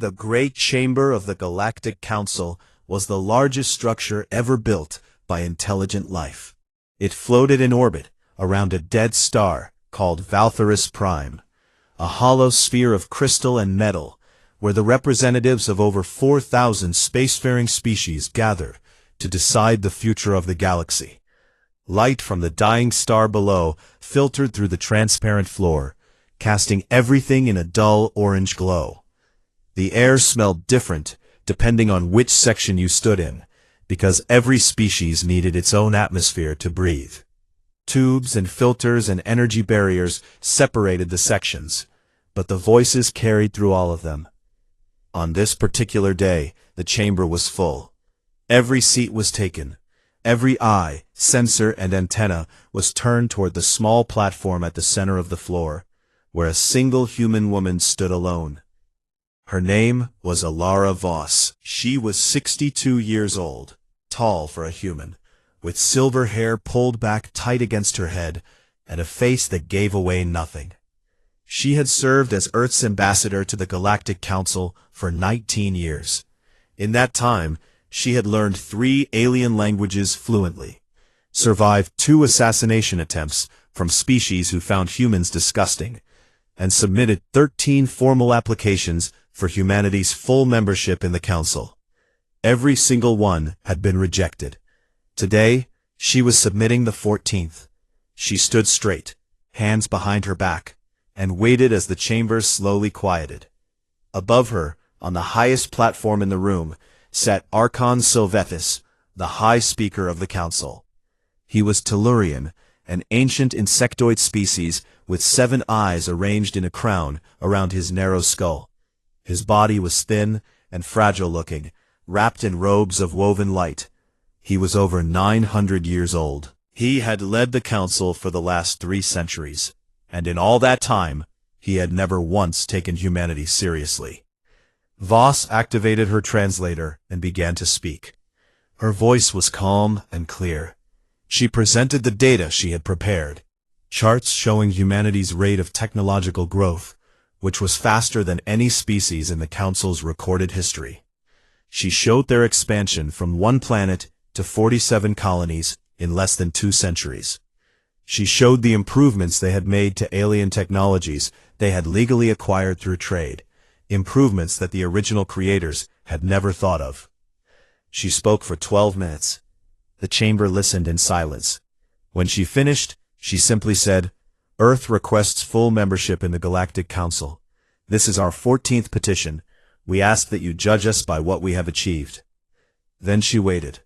The Great Chamber of the Galactic Council was the largest structure ever built by intelligent life. It floated in orbit around a dead star called Valtherus Prime, a hollow sphere of crystal and metal where the representatives of over 4,000 spacefaring species gathered to decide the future of the galaxy. Light from the dying star below filtered through the transparent floor, casting everything in a dull orange glow. The air smelled different depending on which section you stood in, because every species needed its own atmosphere to breathe. Tubes and filters and energy barriers separated the sections, but the voices carried through all of them. On this particular day, the chamber was full. Every seat was taken. Every eye, sensor, and antenna was turned toward the small platform at the center of the floor, where a single human woman stood alone. Her name was Alara Voss. She was 62 years old, tall for a human, with silver hair pulled back tight against her head, and a face that gave away nothing. She had served as Earth's ambassador to the Galactic Council for 19 years. In that time, she had learned 3 alien languages fluently, survived 2 assassination attempts from species who found humans disgusting, and submitted 13 formal applications for humanity's full membership in the Council. Every single one had been rejected. Today, she was submitting the 14th. She stood straight, hands behind her back, and waited as the chamber slowly quieted. Above her, on the highest platform in the room, sat Archon Sylvethis, the High Speaker of the Council. He was Tellurian, an ancient insectoid species with 7 eyes arranged in a crown around his narrow skull. His body was thin and fragile-looking, wrapped in robes of woven light. He was over 900 years old. He had led the Council for the last 3 centuries, and in all that time, he had never once taken humanity seriously. Voss activated her translator and began to speak. Her voice was calm and clear. She presented the data she had prepared, charts showing humanity's rate of technological growth, which was faster than any species in the Council's recorded history. She showed their expansion from 1 planet to 47 colonies in less than 2 centuries. She showed the improvements they had made to alien technologies they had legally acquired through trade, improvements that the original creators had never thought of. She spoke for 12 minutes. The chamber listened in silence. When she finished, she simply said, "Earth requests full membership in the Galactic Council. This is our 14th petition. We ask that you judge us by what we have achieved." Then she waited.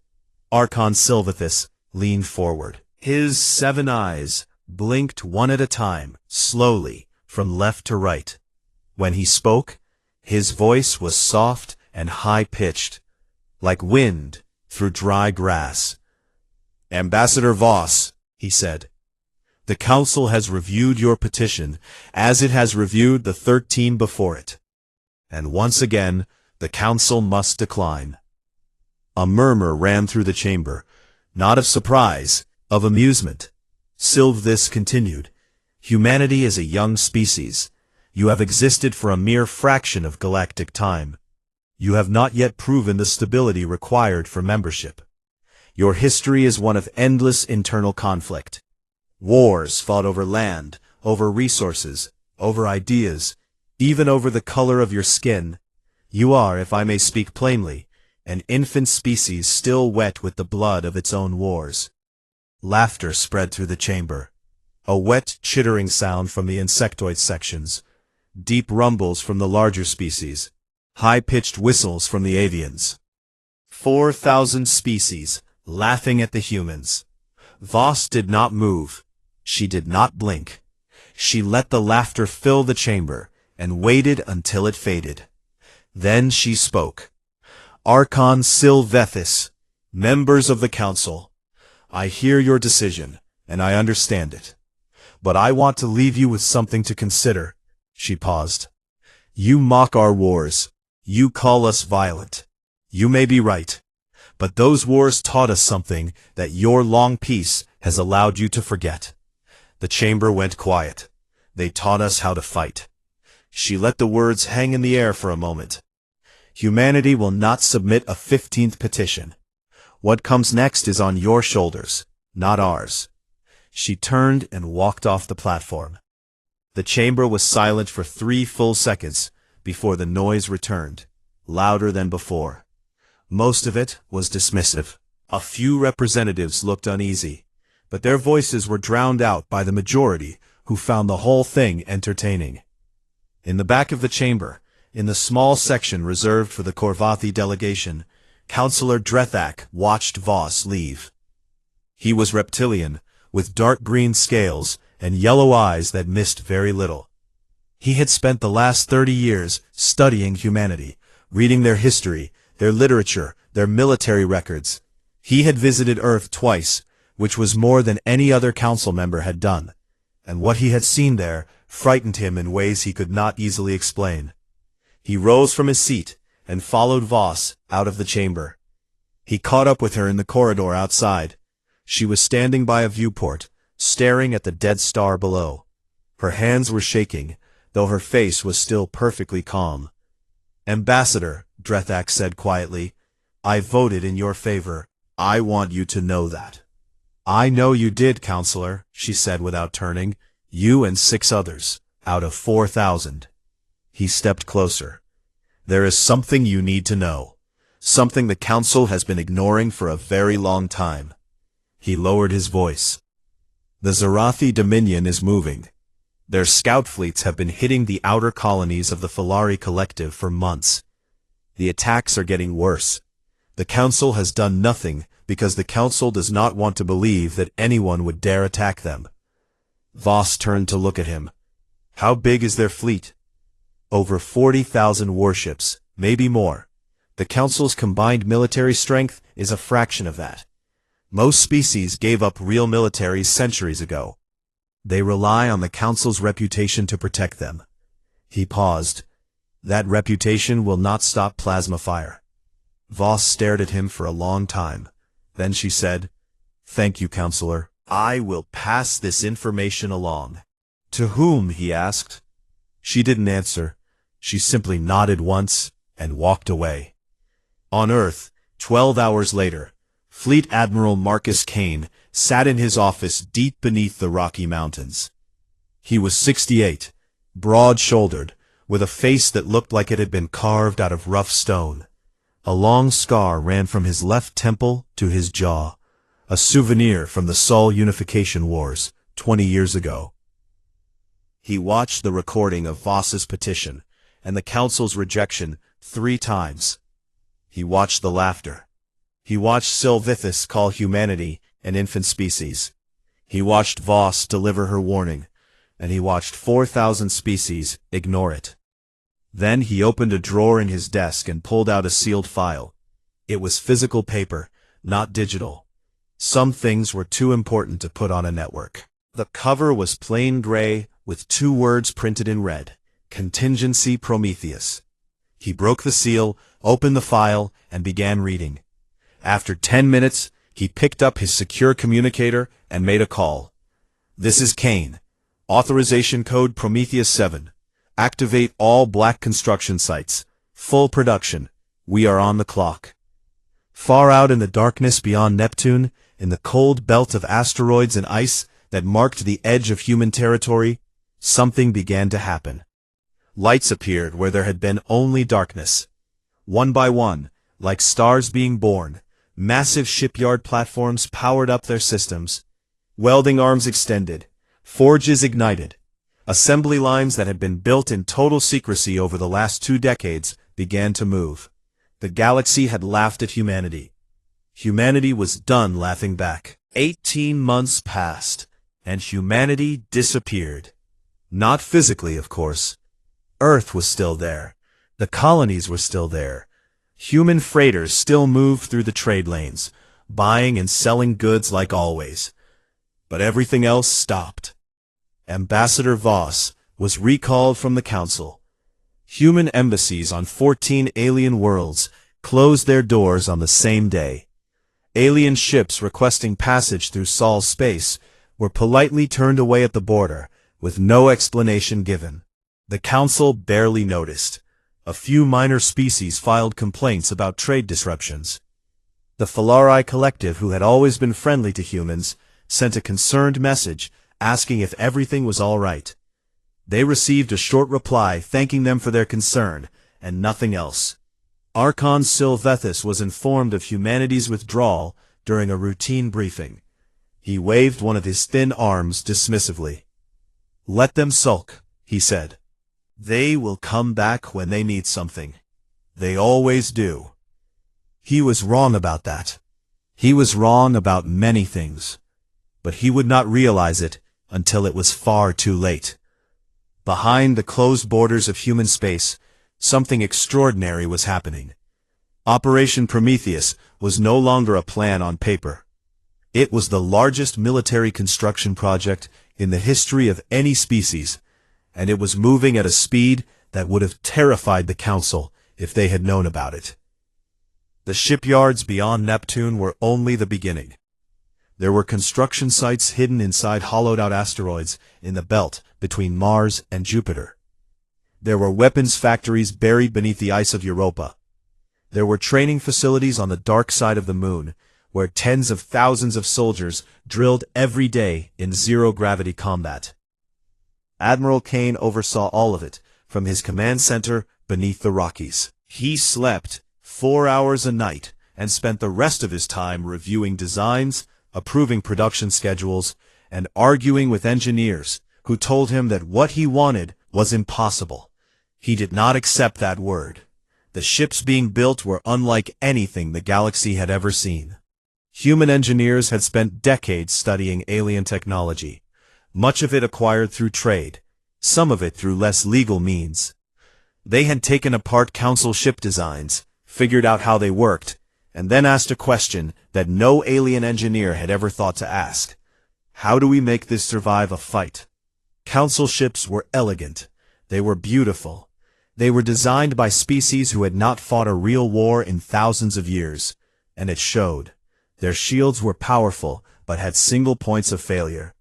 Archon Sylvethis leaned forward. His 7 eyes blinked one at a time, slowly, from left to right. When he spoke, his voice was soft and high-pitched, like wind through dry grass. "Ambassador Voss," he said, "the Council has reviewed your petition as it has reviewed the 13 before it. And once again, the Council must decline." A murmur ran through the chamber, not of surprise, of amusement. Sylvethis continued, "Humanity is a young species. You have existed for a mere fraction of galactic time. You have not yet proven the stability required for membership. Your history is one of endless internal conflict. Wars fought over land, over resources, over ideas, even over the color of your skin. You are, if I may speak plainly, an infant species still wet with the blood of its own wars." Laughter spread through the chamber. A wet, chittering sound from the insectoid sections, deep rumbles from the larger species, high-pitched whistles from the avians. 4,000 species, laughing at the humans. Voss did not move. She did not blink. She let the laughter fill the chamber and waited until it faded. Then she spoke. "Archon Sylvethis, members of the Council, I hear your decision, and I understand it. But I want to leave you with something to consider." She paused. "You mock our wars. You call us violent. You may be right. But those wars taught us something that your long peace has allowed you to forget." The chamber went quiet. "They taught us how to fight." She let the words hang in the air for a moment. Humanity will not submit a 15th petition. What comes next is on your shoulders, not ours." She turned and walked off the platform. The chamber was silent for 3 full seconds before the noise returned, louder than before. Most of it was dismissive. A few representatives looked uneasy, but their voices were drowned out by the majority who found the whole thing entertaining. In the back of the chamber, in the small section reserved for the Korvathi delegation, Councillor Drethak watched Voss leave. He was reptilian, with dark green scales and yellow eyes that missed very little. He had spent the last 30 years studying humanity, reading their history, their literature, their military records. He had visited Earth twice, which was more than any other council member had done, and what he had seen there frightened him in ways he could not easily explain. He rose from his seat and followed Voss out of the chamber. He caught up with her in the corridor outside. She was standing by a viewport, staring at the dead star below. Her hands were shaking, though her face was still perfectly calm. "Ambassador," Drethak said quietly, "I voted in your favor. I want you to know that." "I know you did, Counselor," she said without turning. "You and 6 others, out of 4,000. He stepped closer. "There is something you need to know. Something the Council has been ignoring for a very long time." He lowered his voice. "The Zarathi Dominion is moving. Their scout fleets have been hitting the outer colonies of the Falari Collective for months. The attacks are getting worse. The Council has done nothing because the Council does not want to believe that anyone would dare attack them." Voss turned to look at him. "How big is their fleet?" "Over 40,000 warships, maybe more. The Council's combined military strength is a fraction of that. Most species gave up real militaries centuries ago. They rely on the Council's reputation to protect them." He paused. "That reputation will not stop plasma fire." Voss stared at him for a long time. Then she said, "Thank you, Counselor. I will pass this information along." "To whom?" he asked. She didn't answer. She simply nodded once and walked away. On Earth, 12 hours later, Fleet Admiral Marcus Kane sat in his office deep beneath the Rocky Mountains. He was 68, broad-shouldered, with a face that looked like it had been carved out of rough stone. A long scar ran from his left temple to his jaw, a souvenir from the Sol Unification Wars 20 years ago. He watched the recording of Voss's petition and the Council's rejection 3 times. He watched the laughter. He watched Sylvithis call humanity an infant species. He watched Voss deliver her warning, and he watched 4,000 species ignore it. Then he opened a drawer in his desk and pulled out a sealed file. It was physical paper, not digital. Some things were too important to put on a network. The cover was plain gray with 2 words printed in red: Contingency Prometheus. He broke the seal, opened the file, and began reading. After 10 minutes, he picked up his secure communicator and made a call. "This is Kane. Authorization code Prometheus 7. Activate all black construction sites. Full production. We are on the clock." Far out in the darkness beyond Neptune, in the cold belt of asteroids and ice that marked the edge of human territory, something began to happen. Lights appeared where there had been only darkness. One by one, like stars being born, massive shipyard platforms powered up their systems. Welding arms extended. Forges ignited. Assembly lines that had been built in total secrecy over the last 2 decades began to move. The galaxy had laughed at humanity. Humanity was done laughing back. 18 months passed, and humanity disappeared. Not physically, of course. Earth was still there. The colonies were still there. Human freighters still moved through the trade lanes, buying and selling goods like always. But everything else stopped. Ambassador Voss was recalled from the Council. Human embassies on 14 alien worlds closed their doors on the same day. Alien ships requesting passage through Sol's space were politely turned away at the border, with no explanation given. The Council barely noticed. A few minor species filed complaints about trade disruptions. The Falari Collective, who had always been friendly to humans, sent a concerned message asking if everything was all right. They received a short reply thanking them for their concern, and nothing else. Archon Sylvethus was informed of humanity's withdrawal during a routine briefing. He waved one of his thin arms dismissively. "Let them sulk," he said. "They will come back when they need something. They always do." He was wrong about that. He was wrong about many things. But he would not realize it until it was far too late. Behind the closed borders of human space, something extraordinary was happening. Operation Prometheus was no longer a plan on paper. It was the largest military construction project in the history of any species, and it was moving at a speed that would have terrified the Council if they had known about it. The shipyards beyond Neptune were only the beginning. There were construction sites hidden inside hollowed-out asteroids in the belt between Mars and Jupiter. There were weapons factories buried beneath the ice of Europa. There were training facilities on the dark side of the moon, where tens of thousands of soldiers drilled every day in zero-gravity combat. Admiral Kane oversaw all of it from his command center beneath the Rockies. He slept 4 hours a night and spent the rest of his time reviewing designs, approving production schedules, and arguing with engineers who told him that what he wanted was impossible. He did not accept that word. The ships being built were unlike anything the galaxy had ever seen. Human engineers had spent decades studying alien technology, much of it acquired through trade, some of it through less legal means. They had taken apart Council ship designs, figured out how they worked, and then asked a question that no alien engineer had ever thought to ask. How do we make this survive a fight? Council ships were elegant. They were beautiful. They were designed by species who had not fought a real war in thousands of years, and it showed. Their shields were powerful, but had single points of failure.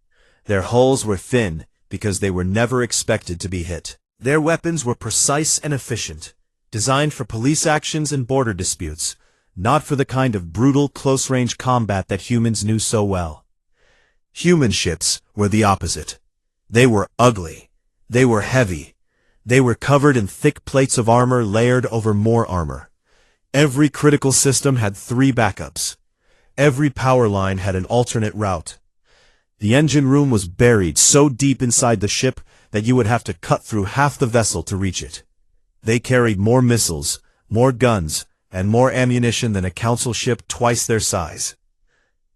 Their hulls were thin, because they were never expected to be hit. Their weapons were precise and efficient, designed for police actions and border disputes, not for the kind of brutal, close-range combat that humans knew so well. Human ships were the opposite. They were ugly. They were heavy. They were covered in thick plates of armor layered over more armor. Every critical system had 3 backups. Every power line had an alternate route. The engine room was buried so deep inside the ship that you would have to cut through half the vessel to reach it. They carried more missiles, more guns, and more ammunition than a Council ship twice their size.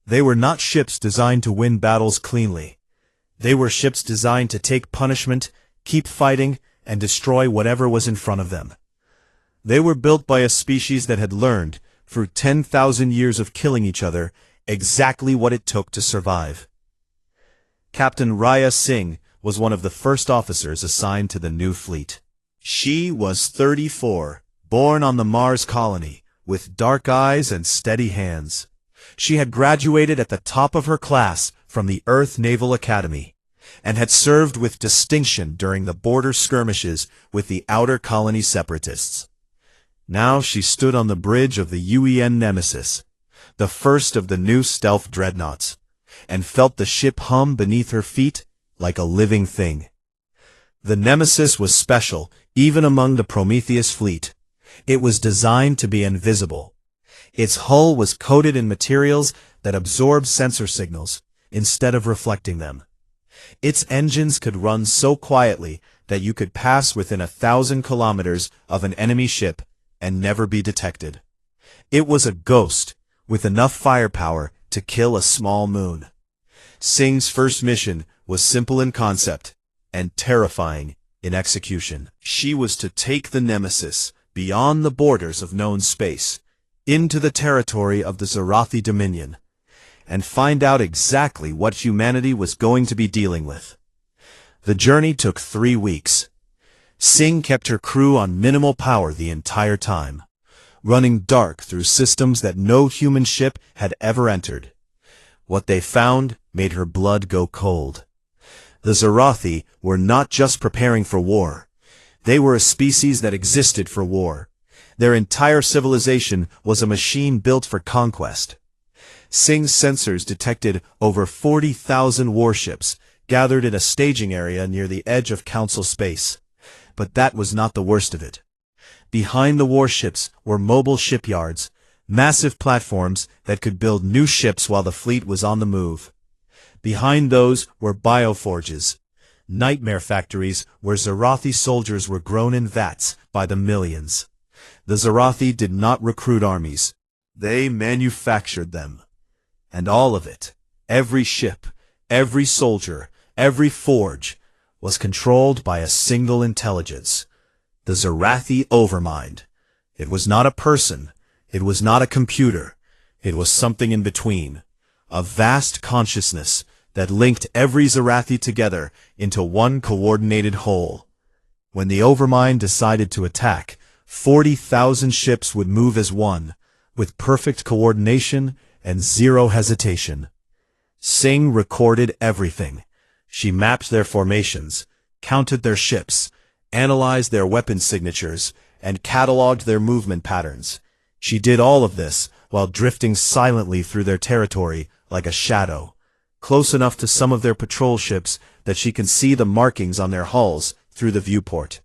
They were not ships designed to win battles cleanly. They were ships designed to take punishment, keep fighting, and destroy whatever was in front of them. They were built by a species that had learned, through 10,000 years of killing each other, exactly what it took to survive. Captain Raya Singh was one of the first officers assigned to the new fleet. She was 34. Born on the Mars colony, with dark eyes and steady hands. She had graduated at the top of her class from the Earth Naval Academy, and had served with distinction during the border skirmishes with the Outer Colony separatists. Now she stood on the bridge of the UEN Nemesis, the first of the new stealth dreadnoughts, and felt the ship hum beneath her feet like a living thing. The Nemesis was special, even among the Prometheus fleet. It was designed to be invisible. Its hull was coated in materials that absorbed sensor signals, instead of reflecting them. Its engines could run so quietly that you could pass within 1,000 kilometers of an enemy ship and never be detected. It was a ghost, with enough firepower to kill a small moon. Singh's first mission was simple in concept, and terrifying in execution. She was to take the Nemesis beyond the borders of known space, into the territory of the Zarathi Dominion, and find out exactly what humanity was going to be dealing with. The journey took 3 weeks. Singh kept her crew on minimal power the entire time, running dark through systems that no human ship had ever entered. What they found made her blood go cold. The Zarathi were not just preparing for war. They were a species that existed for war. Their entire civilization was a machine built for conquest. Sing's sensors detected over 40,000 warships gathered in a staging area near the edge of Council space. But that was not the worst of it. Behind the warships were mobile shipyards, massive platforms that could build new ships while the fleet was on the move. Behind those were bioforges, nightmare factories where Zarathi soldiers were grown in vats by the millions. The Zarathi did not recruit armies. They manufactured them. And all of it, every ship, every soldier, every forge, was controlled by a single intelligence, the Zarathi Overmind. It was not a person, it was not a computer, it was something in between, a vast consciousness that linked every Zarathi together into one coordinated whole. When the Overmind decided to attack, 40,000 ships would move as one, with perfect coordination and zero hesitation. Sing recorded everything. She mapped their formations, counted their ships, analyzed their weapon signatures, and cataloged their movement patterns. She did all of this while drifting silently through their territory like a shadow, close enough to some of their patrol ships that she can see the markings on their hulls through the viewport.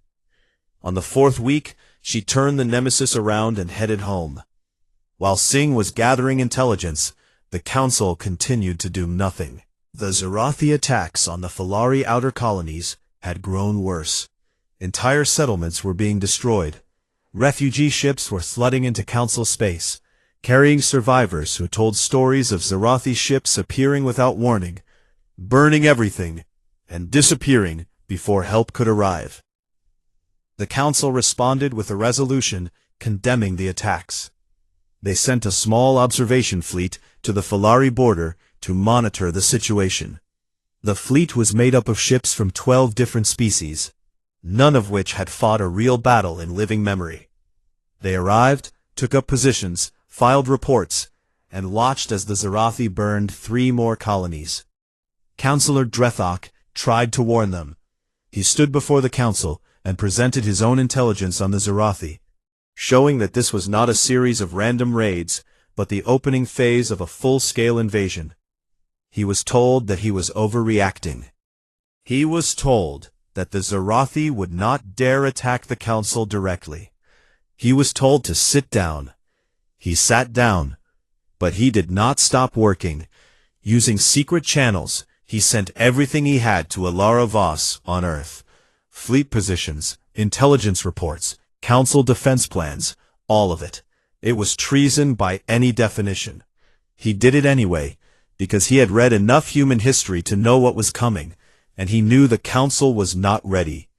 On the 4th week, she turned the Nemesis around and headed home. While Sing was gathering intelligence, the Council continued to do nothing. The Zarathi attacks on the Falari outer colonies had grown worse. Entire settlements were being destroyed. Refugee ships were flooding into Council space, carrying survivors who told stories of Zarathi ships appearing without warning, burning everything, and disappearing before help could arrive. The Council responded with a resolution condemning the attacks. They sent a small observation fleet to the Falari border to monitor the situation. The fleet was made up of ships from 12 different species, none of which had fought a real battle in living memory. They arrived, took up positions, filed reports, and watched as the Zarathi burned 3 more colonies. Councillor Drethok tried to warn them. He stood before the Council and presented his own intelligence on the Zarathi, showing that this was not a series of random raids, but the opening phase of a full-scale invasion. He was told that he was overreacting. He was told that the Zarathi would not dare attack the Council directly. He was told to sit down. He sat down, but he did not stop working. Using secret channels, he sent everything he had to Alara Voss on Earth. Fleet positions, intelligence reports, Council defense plans, all of it. It was treason by any definition. He did it anyway, because he had read enough human history to know what was coming, and he knew the Council was not ready.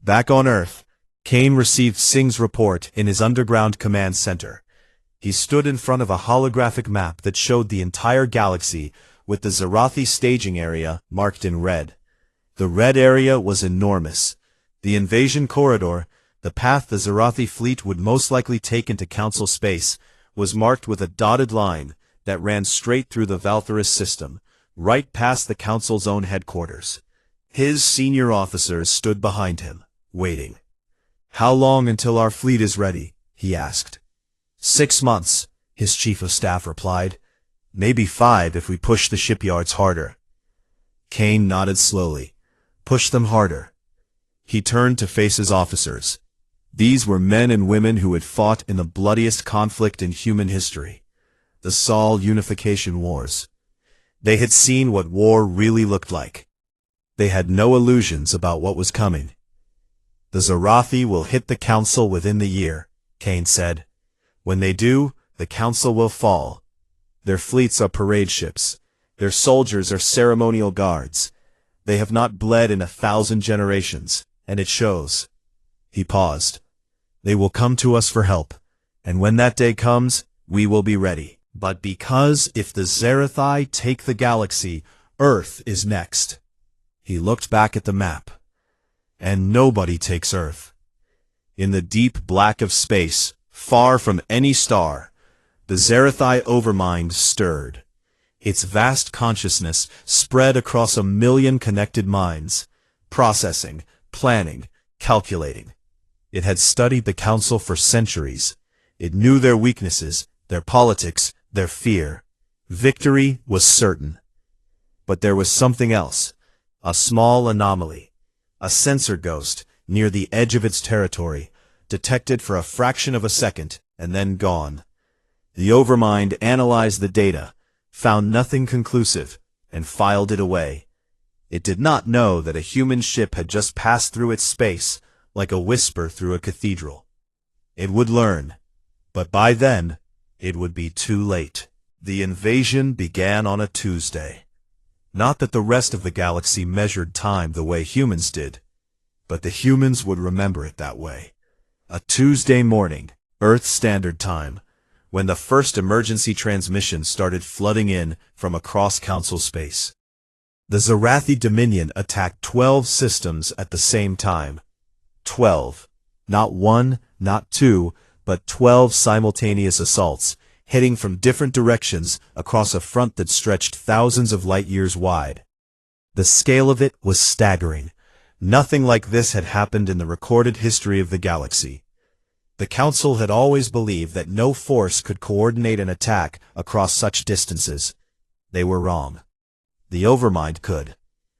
Back on Earth, Kane received Sing's report in his underground command center. He stood in front of a holographic map that showed the entire galaxy with the Zarathi staging area marked in red. The red area was enormous. The invasion corridor, the path the Zarathi fleet would most likely take into Council space, was marked with a dotted line that ran straight through the Valtherus system, right past the Council's own headquarters. His senior officers stood behind him, waiting. "How long until our fleet is ready?" he asked. 6 months, his chief of staff replied. "Maybe 5 if we push the shipyards harder." Kane nodded slowly. "Push them harder." He turned to face his officers. These were men and women who had fought in the bloodiest conflict in human history, the Sol Unification Wars. They had seen what war really looked like. They had no illusions about what was coming. "The Zarathi will hit the Council within the year," Kane said. "When they do, the Council will fall. Their fleets are parade ships. Their soldiers are ceremonial guards. They have not bled in 1,000 generations, and it shows." He paused. "They will come to us for help, and when that day comes, we will be ready. But because if the Zarathi take the galaxy, Earth is next." He looked back at the map. "And nobody takes Earth." In the deep black of space, far from any star, the Zarathi Overmind stirred. Its vast consciousness spread across 1,000,000 connected minds, processing, planning, calculating. It had studied the Council for centuries. It knew their weaknesses, their politics, their fear. Victory was certain. But there was something else. A small anomaly. A sensor ghost, near the edge of its territory, detected for a fraction of a second, and then gone. The Overmind analyzed the data, found nothing conclusive, and filed it away. It did not know that a human ship had just passed through its space, like a whisper through a cathedral. It would learn, but by then, it would be too late. The invasion began on a Tuesday. Not that the rest of the galaxy measured time the way humans did, but the humans would remember it that way. A Tuesday morning, Earth Standard Time, when the first emergency transmission started flooding in from across Council space. The Zarathi Dominion attacked 12 systems at the same time. 12. Not one, not two, but 12 simultaneous assaults, hitting from different directions across a front that stretched thousands of light-years wide. The scale of it was staggering. Nothing like this had happened in the recorded history of the galaxy. The Council had always believed that no force could coordinate an attack across such distances. They were wrong. The Overmind could.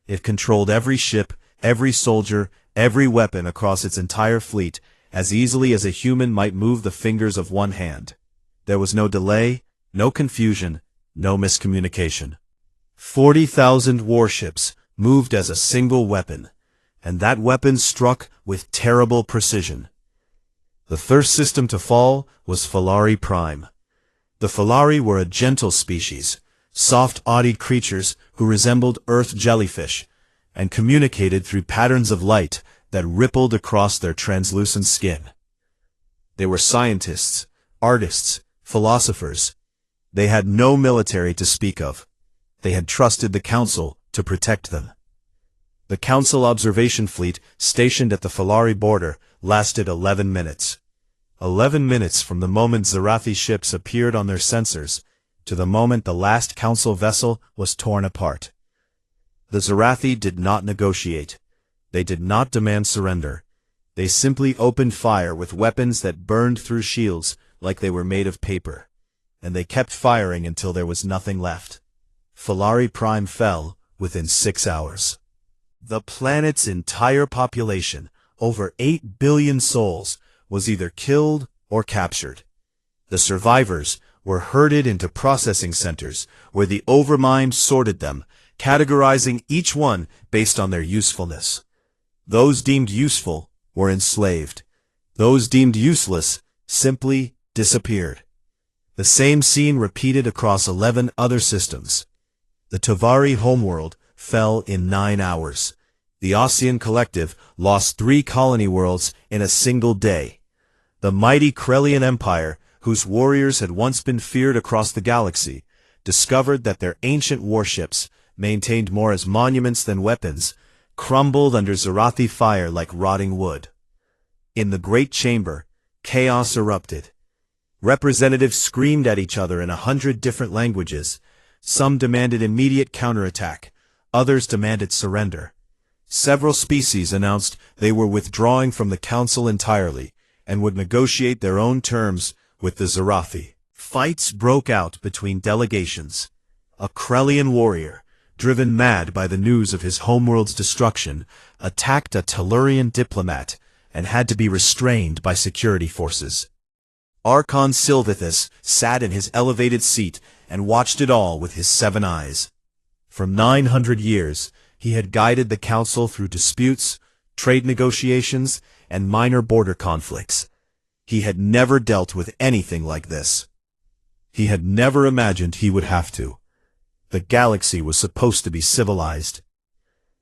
It controlled every ship, every soldier, every weapon across its entire fleet, as easily as a human might move the fingers of one hand. There was no delay, no confusion, no miscommunication. 40,000 warships moved as a single weapon, and that weapon struck with terrible precision. The first system to fall was Falari Prime. The Falari were a gentle species, soft-bodied creatures who resembled Earth jellyfish, and communicated through patterns of light that rippled across their translucent skin. They were scientists, artists, philosophers. They had no military to speak of. They had trusted the Council to protect them. The Council observation fleet stationed at the Falari border lasted 11 minutes. 11 minutes from the moment Zarathi ships appeared on their sensors to the moment the last Council vessel was torn apart. The Zarathi did not negotiate. They did not demand surrender. They simply opened fire with weapons that burned through shields like they were made of paper, and they kept firing until there was nothing left. Falari Prime fell within 6 hours. The planet's entire population, over 8 billion souls, was either killed or captured. The survivors were herded into processing centers where the Overmind sorted them, categorizing each one based on their usefulness. Those deemed useful were enslaved. Those deemed useless simply disappeared. The same scene repeated across 11 other systems. The Tavari homeworld fell in 9 hours. The Ossian Collective lost 3 colony worlds in a single day. The mighty Krellian Empire, whose warriors had once been feared across the galaxy, discovered that their ancient warships, maintained more as monuments than weapons, crumbled under Zarathi fire like rotting wood. In the Great Chamber, chaos erupted. Representatives screamed at each other in 100 different languages. Some demanded immediate counterattack. Others demanded surrender. Several species announced they were withdrawing from the Council entirely and would negotiate their own terms with the Zarathi. Fights broke out between delegations. A Krellian warrior, driven mad by the news of his homeworld's destruction, attacked a Tellurian diplomat and had to be restrained by security forces. Archon Sylvathus sat in his elevated seat and watched it all with his 7 eyes. For 900 years, he had guided the Council through disputes, trade negotiations, and minor border conflicts. He had never dealt with anything like this. He had never imagined he would have to. The galaxy was supposed to be civilized.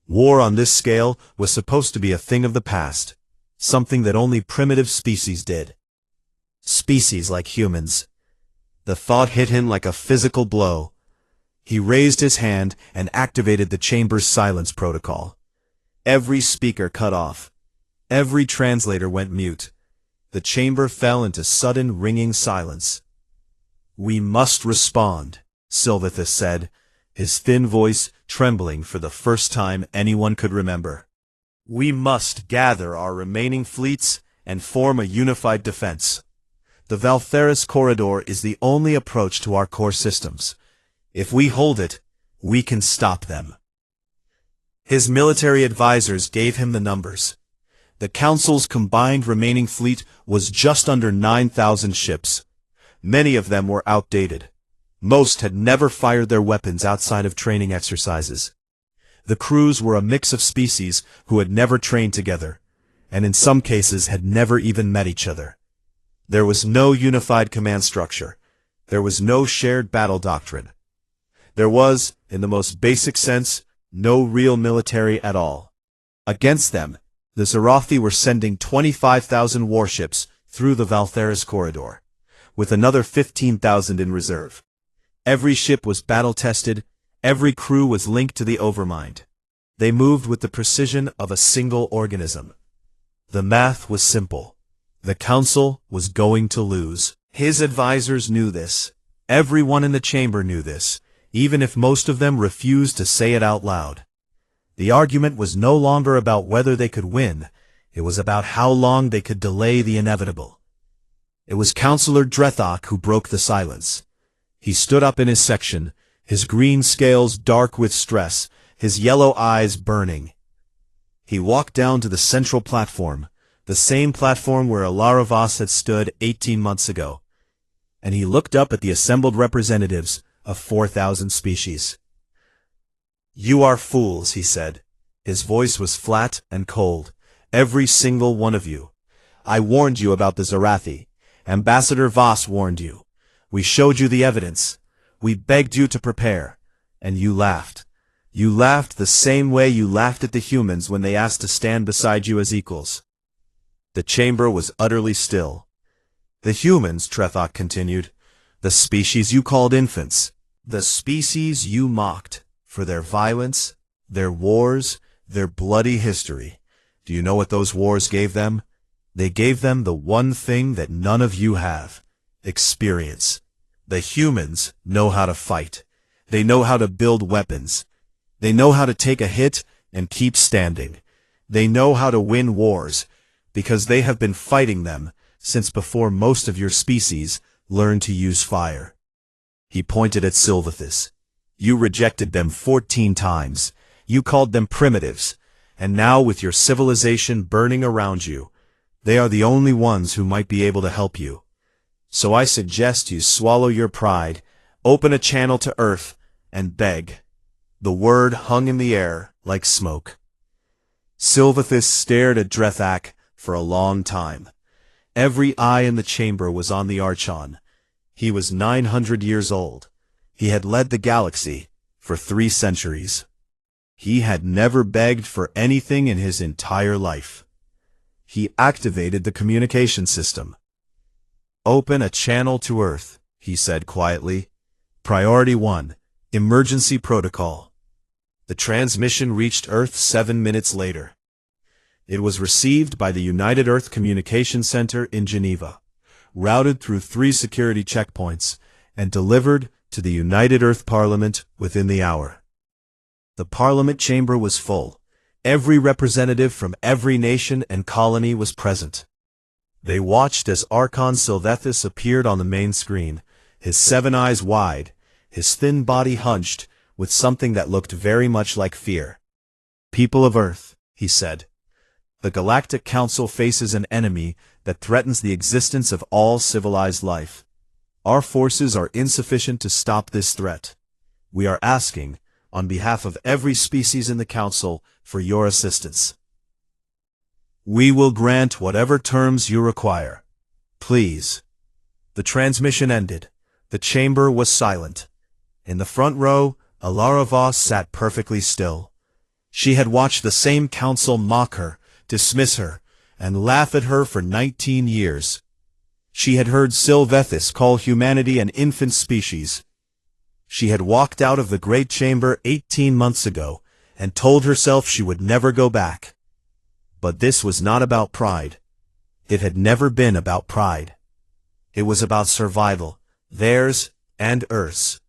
War on this scale was supposed to be a thing of the past, something that only primitive species did. Species like humans. The thought hit him like a physical blow. He raised his hand and activated the chamber's silence protocol. Every speaker cut off. Every translator went mute. The chamber fell into sudden ringing silence. "We must respond," Sylvathus said, his thin voice trembling for the first time anyone could remember. We must gather our remaining fleets and form a unified defense. The Valtheris corridor is the only approach to our core systems. If we hold it, we can stop them. His military advisors gave him the numbers. The Council's combined remaining fleet was just under 9,000 ships. Many of them were outdated. Most had never fired their weapons outside of training exercises. The crews were a mix of species who had never trained together, and in some cases had never even met each other. There was no unified command structure. There was no shared battle doctrine. There was, in the most basic sense, no real military at all. Against them, the Zarathi were sending 25,000 warships through the Valtheris corridor, with another 15,000 in reserve. Every ship was battle-tested, every crew was linked to the Overmind. They moved with the precision of a single organism. The math was simple. The Council was going to lose. His advisors knew this. Everyone in the chamber knew this, even if most of them refused to say it out loud. The argument was no longer about whether they could win. It was about how long they could delay the inevitable. It was Councillor Drethok who broke the silence. He stood up in his section, his green scales dark with stress, his yellow eyes burning. He walked down to the central platform, the same platform where Alaravas had stood 18 months ago, and he looked up at the assembled representatives of 4,000 species. "You are fools," he said. His voice was flat and cold. "Every single one of you. I warned you about the Zarathi. Ambassador Voss warned you. We showed you the evidence. We begged you to prepare. And you laughed. You laughed the same way you laughed at the humans when they asked to stand beside you as equals." The chamber was utterly still. "The humans," Trethok continued, "the species you called infants, the species you mocked for their violence, their wars, their bloody history. Do you know what those wars gave them? They gave them the one thing that none of you have: experience. The humans know how to fight. They know how to build weapons. They know how to take a hit and keep standing. They know how to win wars, because they have been fighting them since before most of your species learned to use fire." He pointed at Silvathus. "You rejected them 14 times. You called them primitives. And now with your civilization burning around you, they are the only ones who might be able to help you. So I suggest you swallow your pride, open a channel to Earth, and beg." The word hung in the air like smoke. Silvathus stared at Drethak for a long time. Every eye in the chamber was on the Archon. He was 900 years old. He had led the galaxy for 3 centuries. He had never begged for anything in his entire life. He activated the communication system. "Open a channel to Earth," he said quietly. "Priority 1, Emergency Protocol." The transmission reached Earth 7 minutes later. It was received by the United Earth Communication Center in Geneva, routed through 3 security checkpoints, and delivered to the United Earth Parliament within the hour. The Parliament chamber was full. Every representative from every nation and colony was present. They watched as Archon Silvathus appeared on the main screen, his 7 eyes wide, his thin body hunched, with something that looked very much like fear. "People of Earth," he said, "the Galactic Council faces an enemy that threatens the existence of all civilized life. Our forces are insufficient to stop this threat. We are asking, on behalf of every species in the Council, for your assistance. We will grant whatever terms you require. Please." The transmission ended. The chamber was silent. In the front row, Alaravas sat perfectly still. She had watched the same council mock her, dismiss her, and laugh at her for 19 years. She had heard Silvathus call humanity an infant species. She had walked out of the great chamber 18 months ago and told herself she would never go back. But this was not about pride. It had never been about pride. It was about survival, theirs and Earth's.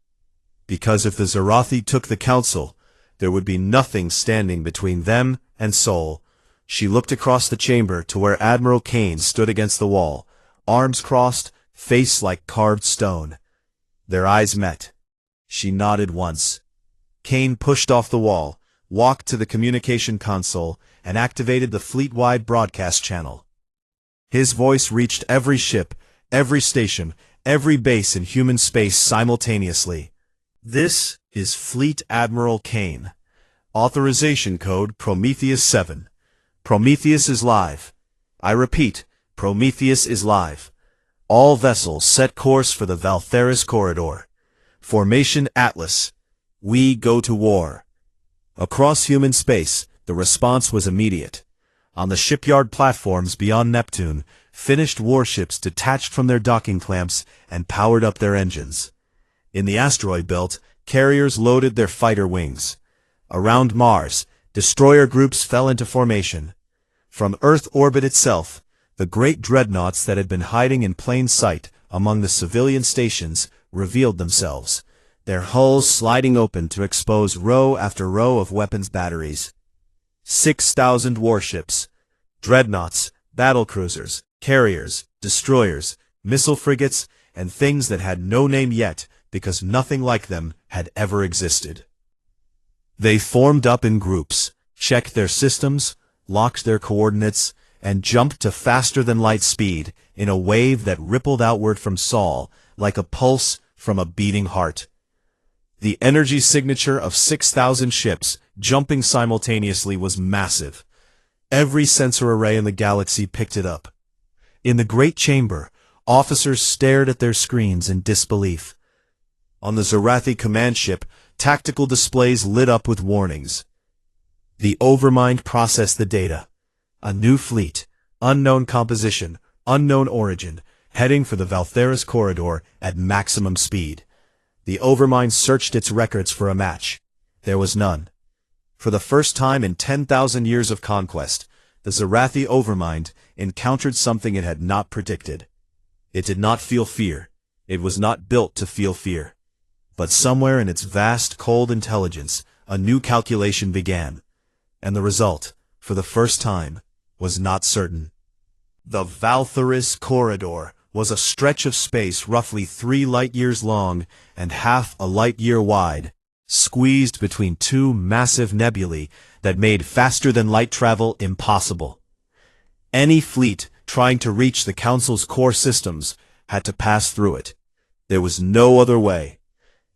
Because if the Zarathi took the council, there would be nothing standing between them and Sol, She looked across the chamber to where Admiral Kane stood against the wall, arms crossed, face like carved stone. Their eyes met. She nodded once. Kane pushed off the wall, walked to the communication console, and activated the fleet-wide broadcast channel. His voice reached every ship, every station, every base in human space simultaneously. This is Fleet Admiral Kane. Authorization code Prometheus 7. Prometheus is live. I repeat, Prometheus is live. All vessels set course for the Valtheris corridor. Formation Atlas. We go to war. Across human space, the response was immediate. On the shipyard platforms beyond Neptune, finished warships detached from their docking clamps and powered up their engines. In the asteroid belt, carriers loaded their fighter wings. Around Mars, destroyer groups fell into formation. From Earth orbit itself, the great dreadnoughts that had been hiding in plain sight among the civilian stations revealed themselves, their hulls sliding open to expose row after row of weapons batteries. 6,000 warships, dreadnoughts, battlecruisers, carriers, destroyers, missile frigates, and things that had no name yet because nothing like them had ever existed. They formed up in groups, checked their systems, locked their coordinates, and jumped to faster-than-light speed in a wave that rippled outward from Sol like a pulse from a beating heart. The energy signature of 6,000 ships jumping simultaneously was massive. Every sensor array in the galaxy picked it up. In the great chamber, officers stared at their screens in disbelief. On the Zarathi command ship, tactical displays lit up with warnings. The Overmind processed the data. A new fleet, unknown composition, unknown origin, heading for the Valtheris corridor at maximum speed. The Overmind searched its records for a match. There was none. For the first time in 10,000 years of conquest, the Zarathi Overmind encountered something it had not predicted. It did not feel fear. It was not built to feel fear. But somewhere in its vast, cold intelligence, a new calculation began. And the result, for the first time, was not certain. The Valtheris corridor was a stretch of space roughly 3 light-years long and half a light-year wide, squeezed between two massive nebulae that made faster-than-light travel impossible. Any fleet trying to reach the Council's core systems had to pass through it. There was no other way.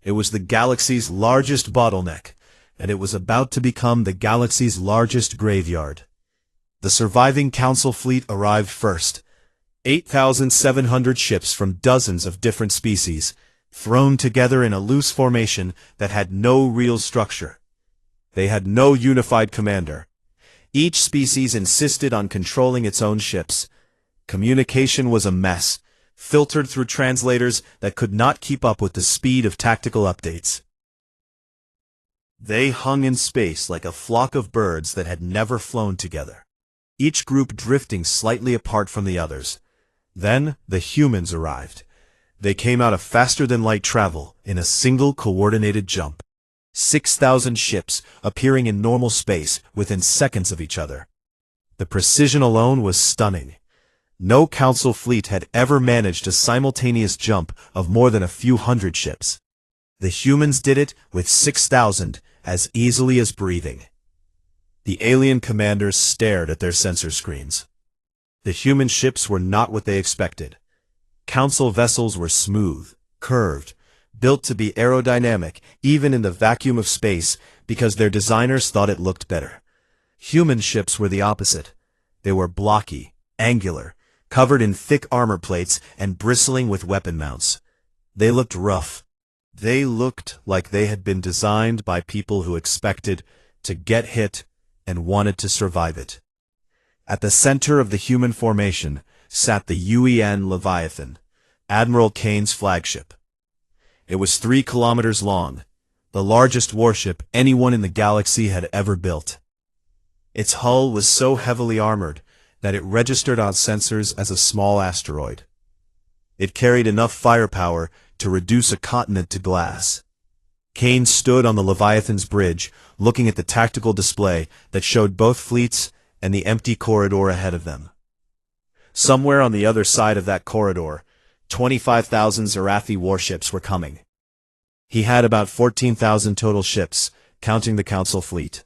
It was the galaxy's largest bottleneck, and it was about to become the galaxy's largest graveyard. The surviving Council fleet arrived first. 8,700 ships from dozens of different species, thrown together in a loose formation that had no real structure. They had no unified commander. Each species insisted on controlling its own ships. Communication was a mess, filtered through translators that could not keep up with the speed of tactical updates. They hung in space like a flock of birds that had never flown together, each group drifting slightly apart from the others. Then the humans arrived. They came out of faster-than-light travel in a single coordinated jump. 6,000 ships appearing in normal space within seconds of each other. The precision alone was stunning. No Council fleet had ever managed a simultaneous jump of more than a few hundred ships. The humans did it with 6,000 as easily as breathing. The alien commanders stared at their sensor screens. The human ships were not what they expected. Council vessels were smooth, curved, built to be aerodynamic even in the vacuum of space because their designers thought it looked better. Human ships were the opposite. They were blocky, angular, covered in thick armor plates and bristling with weapon mounts. They looked rough. They looked like they had been designed by people who expected to get hit and wanted to survive it. At the center of the human formation sat the UEN Leviathan, Admiral Kane's flagship. It was 3 kilometers long, the largest warship anyone in the galaxy had ever built. Its hull was so heavily armored that it registered on sensors as a small asteroid. It carried enough firepower to reduce a continent to glass. Kane stood on the Leviathan's bridge, looking at the tactical display that showed both fleets and the empty corridor ahead of them. Somewhere on the other side of that corridor, 25,000 Zarathi warships were coming. He had about 14,000 total ships, counting the Council fleet.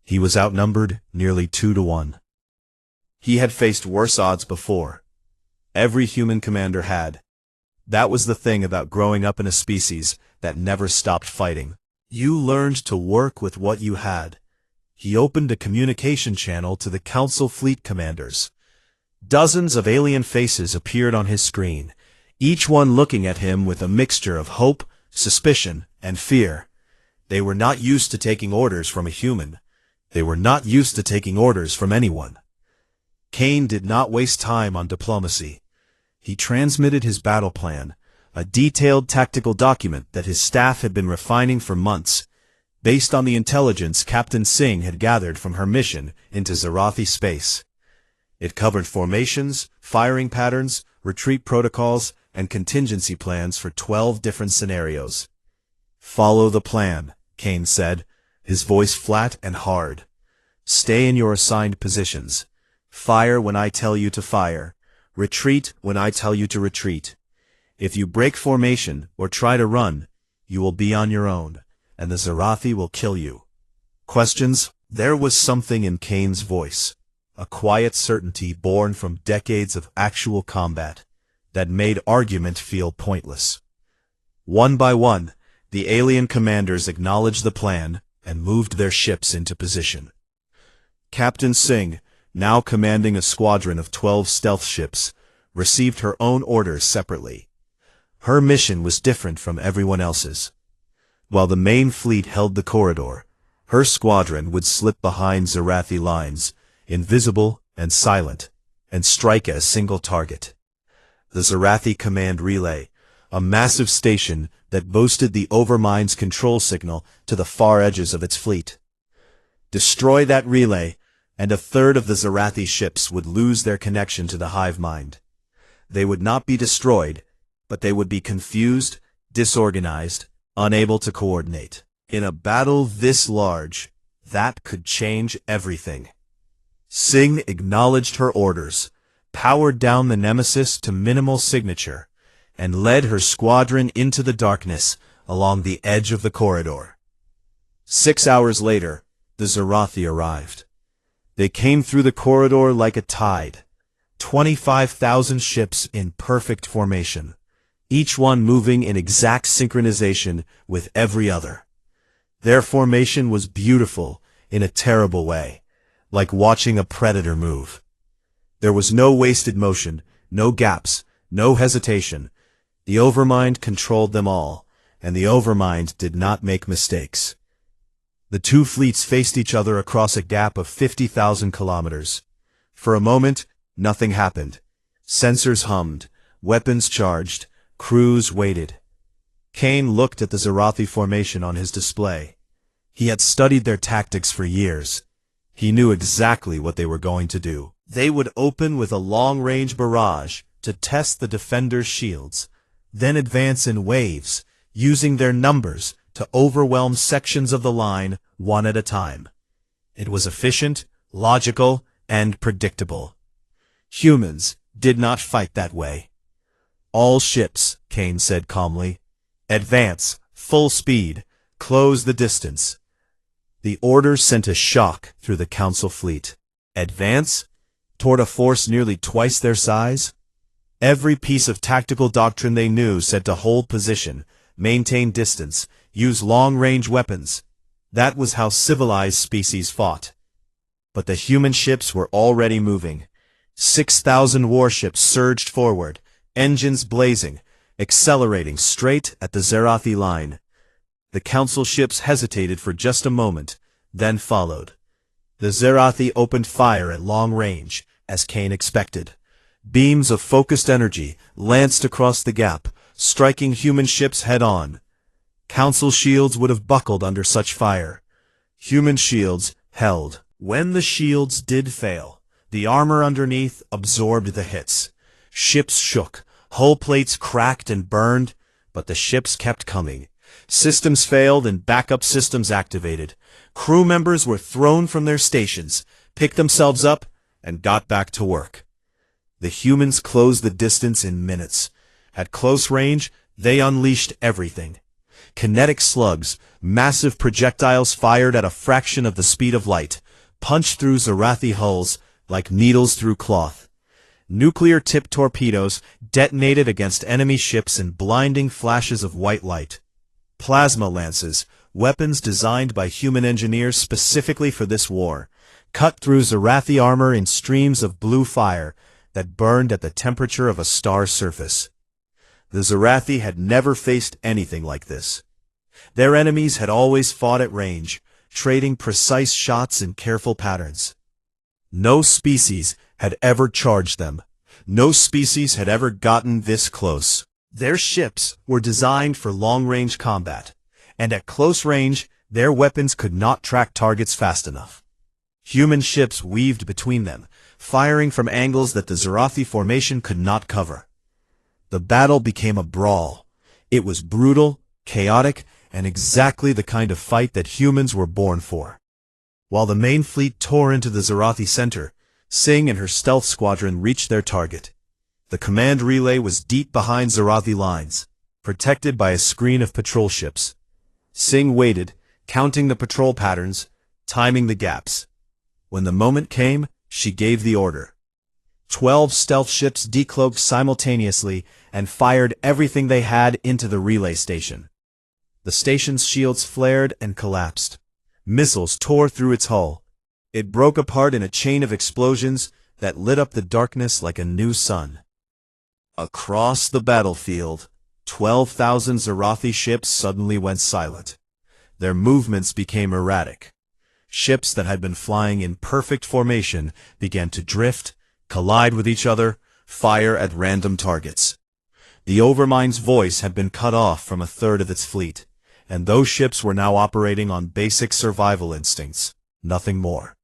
He was outnumbered nearly 2-to-1. He had faced worse odds before. Every human commander had. That was the thing about growing up in a species that never stopped fighting. You learned to work with what you had. He opened a communication channel to the Council fleet commanders. Dozens of alien faces appeared on his screen, each one looking at him with a mixture of hope, suspicion, and fear. They were not used to taking orders from a human. They were not used to taking orders from anyone. Kane did not waste time on diplomacy. He transmitted his battle plan, a detailed tactical document that his staff had been refining for months, based on the intelligence Captain Singh had gathered from her mission into Zarathi space. It covered formations, firing patterns, retreat protocols, and contingency plans for 12 different scenarios. "Follow the plan," Kane said, his voice flat and hard. "Stay in your assigned positions. Fire when I tell you to fire. Retreat when I tell you to retreat. If you break formation or try to run, you will be on your own, and the Zarathi will kill you." Questions? There was something in Kane's voice, a quiet certainty born from decades of actual combat, that made argument feel pointless. One by one, the alien commanders acknowledged the plan and moved their ships into position. Captain Singh, now commanding a squadron of 12 stealth ships, received her own orders separately. Her mission was different from everyone else's. While the main fleet held the corridor, her squadron would slip behind Zarathi lines, invisible and silent, and strike at a single target. The Zarathi Command Relay, a massive station that boasted the Overmind's control signal to the far edges of its fleet. Destroy that relay, and a third of the Zarathi ships would lose their connection to the hive mind. They would not be destroyed, but they would be confused, disorganized, unable to coordinate. In a battle this large, that could change everything. Singh acknowledged her orders, powered down the Nemesis to minimal signature, and led her squadron into the darkness along the edge of the corridor. 6 hours later, the Zarathi arrived. They came through the corridor like a tide, 25,000 ships in perfect formation, each one moving in exact synchronization with every other. Their formation was beautiful in a terrible way, like watching a predator move. There was no wasted motion, no gaps, no hesitation. The Overmind controlled them all, and the Overmind did not make mistakes. The two fleets faced each other across a gap of 50,000 kilometers. For a moment, nothing happened. Sensors hummed, weapons charged, crews waited. Kane looked at the Zarathi formation on his display. He had studied their tactics for years. He knew exactly what they were going to do. They would open with a long-range barrage to test the defenders' shields, then advance in waves, using their numbers to overwhelm sections of the line one at a time. It was efficient, logical, and predictable. Humans did not fight that way. "All ships," Kane said calmly. "Advance, full speed, close the distance." The order sent a shock through the Council fleet. Advance? Toward a force nearly twice their size? Every piece of tactical doctrine they knew said to hold position, maintain distance, use long-range weapons. That was how civilized species fought. But the human ships were already moving. 6,000 warships surged forward, engines blazing, accelerating straight at the Zarathi line. The Council ships hesitated for just a moment, then followed. The Zarathi opened fire at long range, as Kane expected. Beams of focused energy lanced across the gap, striking human ships head-on. Council shields would have buckled under such fire. Human shields held. When the shields did fail, the armor underneath absorbed the hits. Ships shook, hull plates cracked and burned, but the ships kept coming. Systems failed and backup systems activated. Crew members were thrown from their stations, picked themselves up, and got back to work. The humans closed the distance in minutes. At close range, they unleashed everything. Kinetic slugs, massive projectiles fired at a fraction of the speed of light, punched through Zarathi hulls like needles through cloth. Nuclear-tipped torpedoes detonated against enemy ships in blinding flashes of white light. Plasma lances, weapons designed by human engineers specifically for this war, cut through Zarathi armor in streams of blue fire that burned at the temperature of a star's surface. The Zarathi had never faced anything like this. Their enemies had always fought at range, trading precise shots in careful patterns. No species had ever charged them. No species had ever gotten this close. Their ships were designed for long-range combat, and at close range, their weapons could not track targets fast enough. Human ships weaved between them, firing from angles that the Zarathi formation could not cover. The battle became a brawl. It was brutal, chaotic, and exactly the kind of fight that humans were born for. While the main fleet tore into the Zarathi center, Singh and her stealth squadron reached their target. The command relay was deep behind Zarathi lines, protected by a screen of patrol ships. Singh waited, counting the patrol patterns, timing the gaps. When the moment came, she gave the order. 12 stealth ships decloaked simultaneously and fired everything they had into the relay station. The station's shields flared and collapsed. Missiles tore through its hull. It broke apart in a chain of explosions that lit up the darkness like a new sun. Across the battlefield, 12,000 Zarathi ships suddenly went silent. Their movements became erratic. Ships that had been flying in perfect formation began to drift, collide with each other, fire at random targets. The Overmind's voice had been cut off from a third of its fleet, and those ships were now operating on basic survival instincts, nothing more.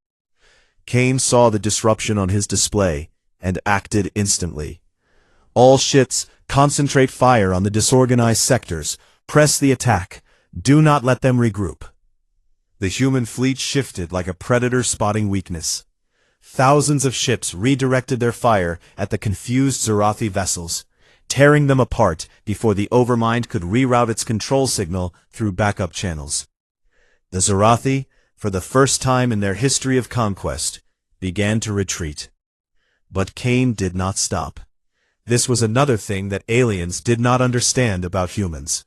Kane saw the disruption on his display and acted instantly. All ships, concentrate fire on the disorganized sectors, press the attack, do not let them regroup. The human fleet shifted like a predator spotting weakness. Thousands of ships redirected their fire at the confused Zarathi vessels, tearing them apart before the Overmind could reroute its control signal through backup channels. The Zarathi, for the first time in their history of conquest, began to retreat. But Kane did not stop. This was another thing that aliens did not understand about humans.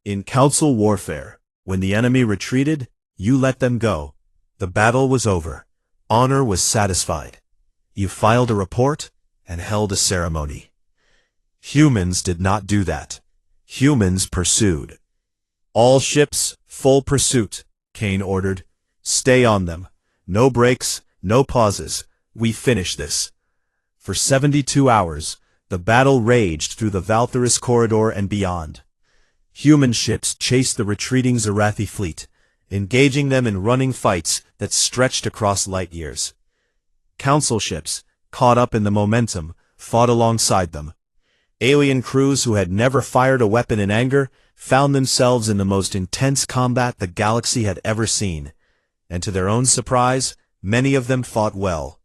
In council warfare, when the enemy retreated, you let them go. The battle was over. Honor was satisfied. You filed a report and held a ceremony. Humans did not do that. Humans pursued. All ships, full pursuit, Kane ordered. Stay on them. No breaks, no pauses. We finish this. For 72 hours, the battle raged through the Valtherus corridor and beyond. Human ships chased the retreating Zarathi fleet, engaging them in running fights that stretched across light years. Council ships, caught up in the momentum, fought alongside them. Alien crews who had never fired a weapon in anger found themselves in the most intense combat the galaxy had ever seen, and to their own surprise, many of them fought well.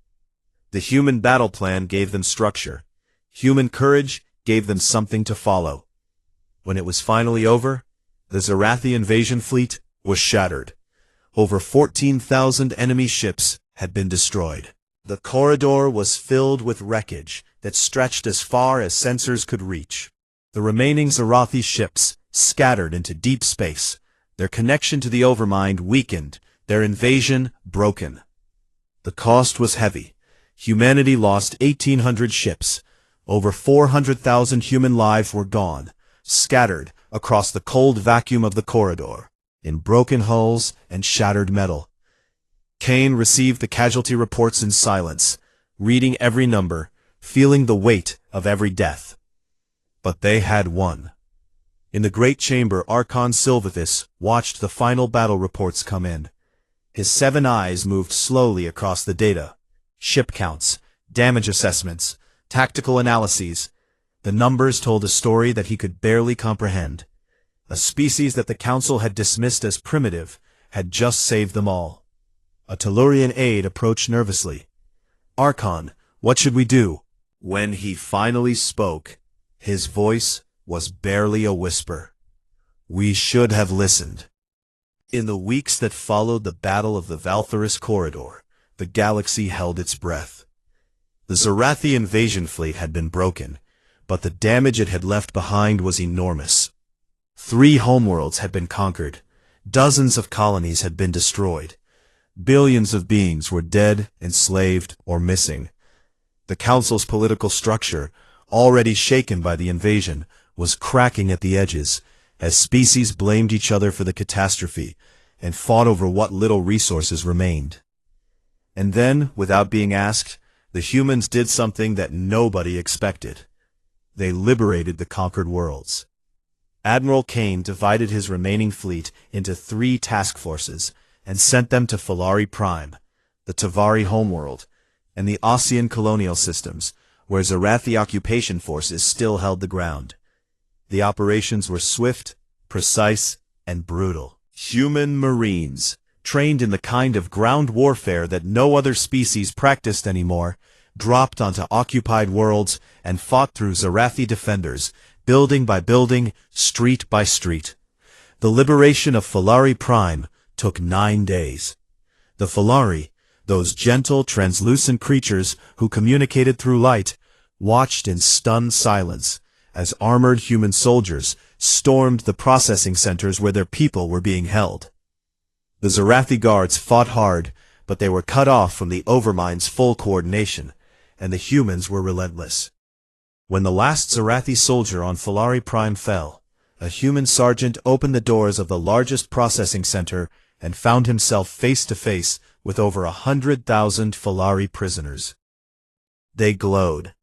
The human battle plan gave them structure. Human courage gave them something to follow. When it was finally over, the Zarathi invasion fleet was shattered. Over 14,000 enemy ships had been destroyed. The corridor was filled with wreckage that stretched as far as sensors could reach. The remaining Zarathi ships scattered into deep space, their connection to the Overmind weakened, their invasion broken. The cost was heavy. Humanity lost 1,800 ships. Over 400,000 human lives were gone, scattered across the cold vacuum of the corridor, in broken hulls and shattered metal. Kane received the casualty reports in silence, reading every number, feeling the weight of every death. But they had won. In the great chamber, Archon Silvathus watched the final battle reports come in. His 7 eyes moved slowly across the data. Ship counts, damage assessments, tactical analyses. The numbers told a story that he could barely comprehend. A species that the Council had dismissed as primitive had just saved them all. A Tellurian aide approached nervously. "Archon, what should we do?" When he finally spoke, his voice was barely a whisper. "We should have listened." In the weeks that followed the Battle of the Valtherus Corridor, the galaxy held its breath. The Zarathi invasion fleet had been broken, but the damage it had left behind was enormous. 3 homeworlds had been conquered, dozens of colonies had been destroyed, billions of beings were dead, enslaved, or missing. The Council's political structure, already shaken by the invasion, was cracking at the edges, as species blamed each other for the catastrophe and fought over what little resources remained. And then, without being asked, the humans did something that nobody expected. They liberated the conquered worlds. Admiral Kane divided his remaining fleet into 3 task forces and sent them to Falari Prime, the Tavari homeworld, and the Osean colonial systems, where Zarathi occupation forces still held the ground. The operations were swift, precise, and brutal. Human Marines, trained in the kind of ground warfare that no other species practiced anymore, dropped onto occupied worlds and fought through Zarathi defenders, building by building, street by street. The liberation of Falari Prime took 9 days. The Falari, those gentle, translucent creatures who communicated through light, watched in stunned silence as armored human soldiers stormed the processing centers where their people were being held. The Zarathi guards fought hard, but they were cut off from the Overmind's full coordination, and the humans were relentless. When the last Zarathi soldier on Falari Prime fell, a human sergeant opened the doors of the largest processing center and found himself face to face with over 100,000 Falari prisoners. They glowed,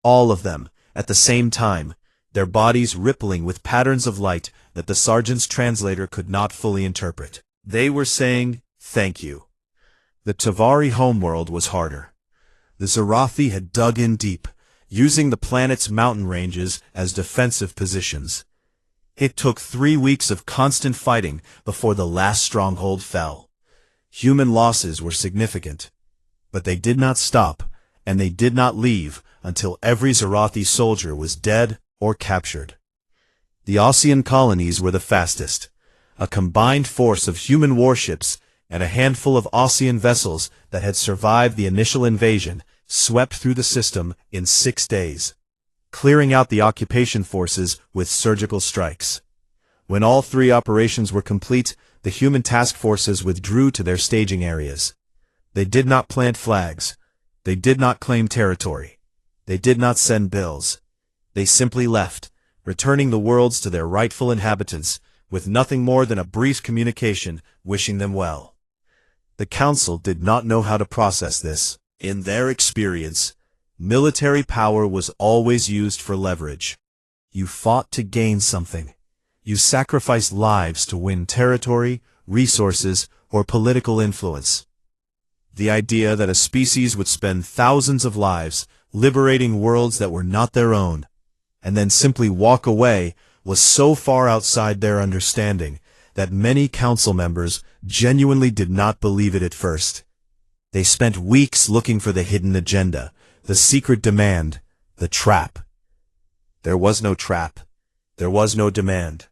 all of them, at the same time, their bodies rippling with patterns of light that the sergeant's translator could not fully interpret. They were saying, "Thank you." The Tavari homeworld was harder. The Zarathi had dug in deep, using the planet's mountain ranges as defensive positions. It took 3 weeks of constant fighting before the last stronghold fell. Human losses were significant, but they did not stop, and they did not leave until every Zarathi soldier was dead or captured. The Osean colonies were the fastest. A combined force of human warships and a handful of Osean vessels that had survived the initial invasion swept through the system in 6 days, clearing out the occupation forces with surgical strikes. When all 3 operations were complete, the human task forces withdrew to their staging areas. They did not plant flags. They did not claim territory. They did not send bills. They simply left, returning the worlds to their rightful inhabitants, with nothing more than a brief communication wishing them well. The Council did not know how to process this. In their experience, military power was always used for leverage. You fought to gain something. You sacrificed lives to win territory, resources, or political influence. The idea that a species would spend thousands of lives liberating worlds that were not their own, and then simply walk away, was so far outside their understanding that many council members genuinely did not believe it at first. They spent weeks looking for the hidden agenda, the secret demand, the trap. There was no trap. There was no demand.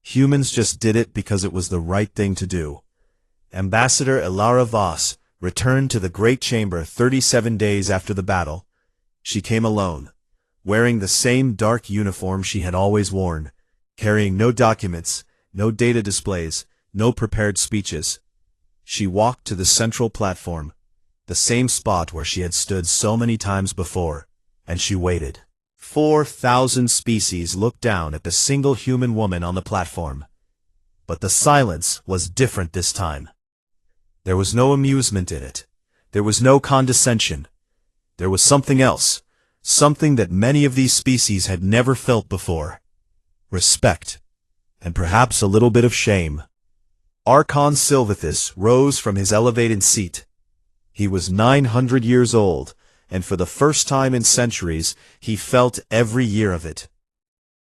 Humans just did it because it was the right thing to do. Ambassador Elara Voss returned to the Great Chamber 37 days after the battle. She came alone, wearing the same dark uniform she had always worn, carrying no documents, no data displays, no prepared speeches. She walked to the central platform, the same spot where she had stood so many times before, and she waited. 4,000 species looked down at the single human woman on the platform. But the silence was different this time. There was no amusement in it. There was no condescension. There was something else, something that many of these species had never felt before. Respect, and perhaps a little bit of shame. Archon Silvathus rose from his elevated seat. He was 900 years old, and for the first time in centuries, he felt every year of it.